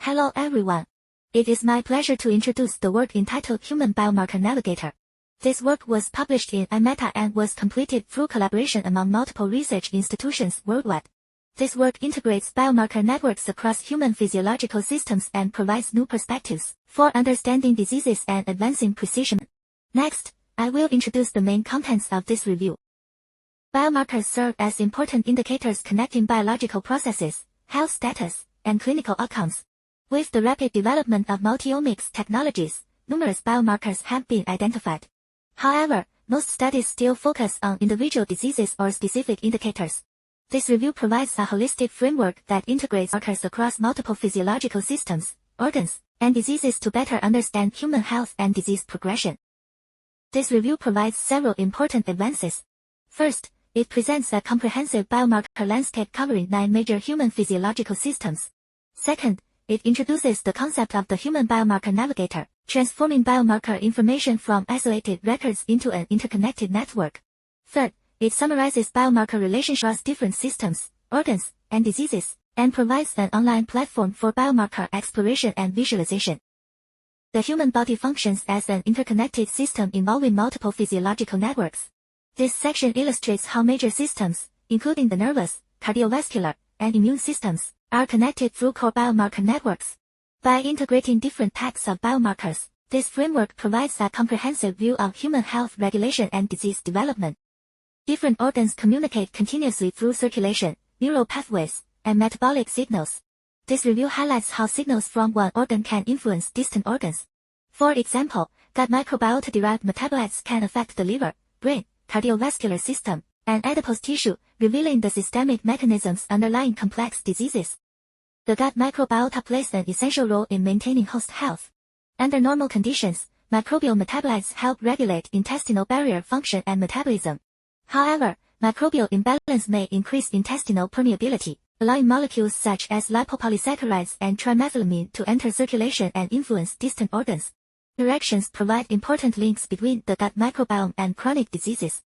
Hello everyone. It is my pleasure to introduce the work entitled Human Biomarker Navigator. This work was published in iMeta and was completed through collaboration among multiple research institutions worldwide. This work integrates biomarker networks across human physiological systems and provides new perspectives for understanding diseases and advancing precision. Next, I will introduce the main contents of this review. Biomarkers serve as important indicators connecting biological processes, health status, and clinical outcomes. With the rapid development of multiomics technologies, numerous biomarkers have been identified. However, most studies still focus on individual diseases or specific indicators. This review provides a holistic framework that integrates markers across multiple physiological systems, organs, and diseases to better understand human health and disease progression. This review provides several important advances. First, it presents a comprehensive biomarker landscape covering 9 major human physiological systems. Second, it introduces the concept of the Human Biomarker Navigator, transforming biomarker information from isolated records into an interconnected network. Third, it summarizes biomarker relationships across different systems, organs, and diseases, and provides an online platform for biomarker exploration and visualization. The human body functions as an interconnected system involving multiple physiological networks. This section illustrates how major systems, including the nervous, cardiovascular, and immune systems, are connected through core biomarker networks. By integrating different types of biomarkers, this framework provides a comprehensive view of human health regulation and disease development. Different organs communicate continuously through circulation, neural pathways, and metabolic signals. This review highlights how signals from one organ can influence distant organs. For example, gut microbiota-derived metabolites can affect the liver, brain, cardiovascular system, and adipose tissue, revealing the systemic mechanisms underlying complex diseases. The gut microbiota plays an essential role in maintaining host health. Under normal conditions, microbial metabolites help regulate intestinal barrier function and metabolism. However, microbial imbalance may increase intestinal permeability, allowing molecules such as lipopolysaccharides and trimethylamine to enter circulation and influence distant organs. Interactions provide important links between the gut microbiome and chronic diseases.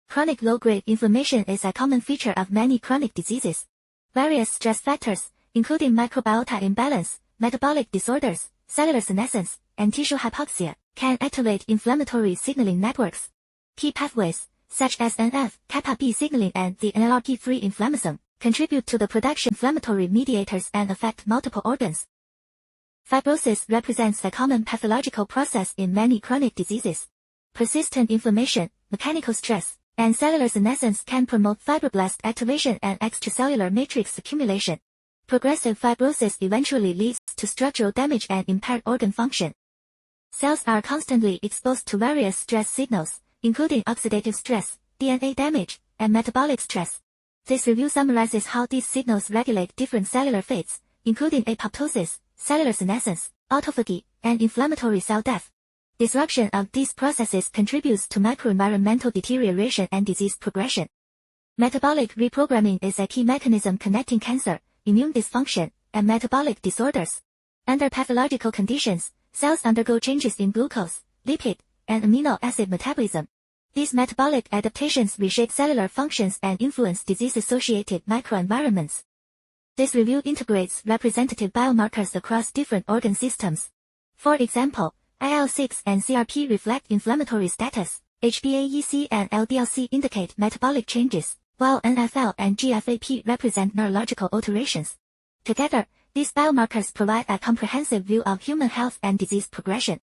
Chronic low-grade inflammation is a common feature of many chronic diseases. Various stress factors, including microbiota imbalance, metabolic disorders, cellular senescence, and tissue hypoxia, can activate inflammatory signaling networks. Key pathways, such as NF-kappa B signaling and the NLRP3 inflammasome, contribute to the production of inflammatory mediators and affect multiple organs. Fibrosis represents a common pathological process in many chronic diseases. Persistent inflammation, mechanical stress, and cellular senescence can promote fibroblast activation and extracellular matrix accumulation. Progressive fibrosis eventually leads to structural damage and impaired organ function. Cells are constantly exposed to various stress signals, including oxidative stress, DNA damage, and metabolic stress. This review summarizes how these signals regulate different cellular fates, including apoptosis, cellular senescence, autophagy, and inflammatory cell death. Disruption of these processes contributes to microenvironmental deterioration and disease progression. Metabolic reprogramming is a key mechanism connecting cancer, immune dysfunction, and metabolic disorders. Under pathological conditions, cells undergo changes in glucose, lipid, and amino acid metabolism. These metabolic adaptations reshape cellular functions and influence disease-associated microenvironments. This review integrates representative biomarkers across different organ systems. For example, IL-6 and CRP reflect inflammatory status, HbA1c and LDL-C indicate metabolic changes, while NFL and GFAP represent neurological alterations. Together, these biomarkers provide a comprehensive view of human health and disease progression.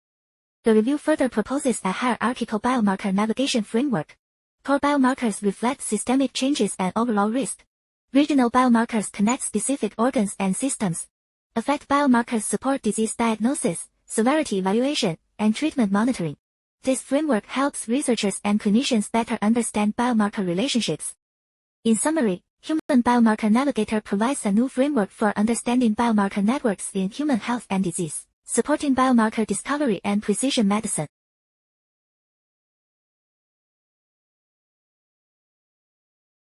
The review further proposes a hierarchical biomarker navigation framework. Core biomarkers reflect systemic changes and overall risk. Regional biomarkers connect specific organs and systems. Effect biomarkers support disease diagnosis, severity evaluation, and treatment monitoring. This framework helps researchers and clinicians better understand biomarker relationships. In summary, Human Biomarker Navigator provides a new framework for understanding biomarker networks in human health and disease, supporting biomarker discovery and precision medicine.